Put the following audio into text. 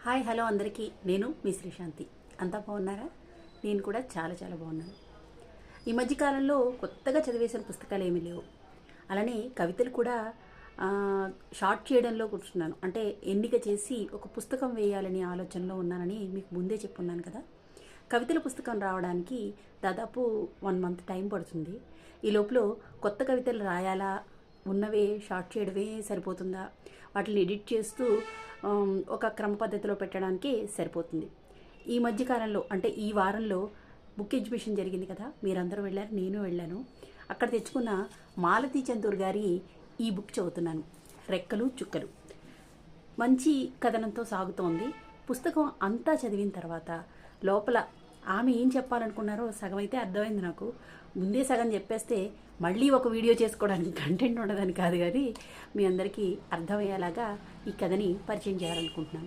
Hi hello అందరికీ నేను మీ శ్రీశాంతి. అంతా బాగున్నారా? నేను కూడా చాలా చాలా బాగున్నాను. ఈ మధ్యకాలంలో కొత్తగా చదివేసిన పుస్తకాలు ఏమీ లేవు. అలానే కవితలు కూడా షార్ట్ చేయడంలో కూర్చున్నాను. అంటే ఎన్నిక చేసి ఒక పుస్తకం వేయాలని ఆలోచనలో ఉన్నానని మీకు ముందే చెప్పున్నాను కదా. కవితల పుస్తకం రావడానికి దాదాపు 1 మంత్ టైం పడుతుంది. ఈ లోపల కొత్త కవితలు రాయాలా, ఉన్నవే షార్ట్ చేయడమే సరిపోతుందా, వాటిని ఎడిట్ చేస్తూ ఒక క్రమ పద్ధతిలో పెట్టడానికి సరిపోతుంది. ఈ మధ్యకాలంలో అంటే ఈ వారంలో బుక్ ఎగ్జిబిషన్ జరిగింది కదా, మీరందరూ వెళ్ళారు, నేను వెళ్ళాను. అక్కడ తెచ్చుకున్న మాలతీ చందూర్ గారి ఈ బుక్ చదువుతున్నాను, రెక్కలు చుక్కలు. మంచి కథనంతో సాగుతోంది. పుస్తకం అంతా చదివిన తర్వాత లోపల ఆమె ఏం చెప్పాలనుకున్నారో సగం అయితే అర్థమైంది నాకు. ముందే సగం చెప్పేస్తే మళ్ళీ ఒక వీడియో చేసుకోవడానికి కంటెంట్ ఉండదని కాదు, కానీ మీ అందరికీ అర్థమయ్యేలాగా ఈ కథని పరిచయం చేయాలనుకుంటున్నాను.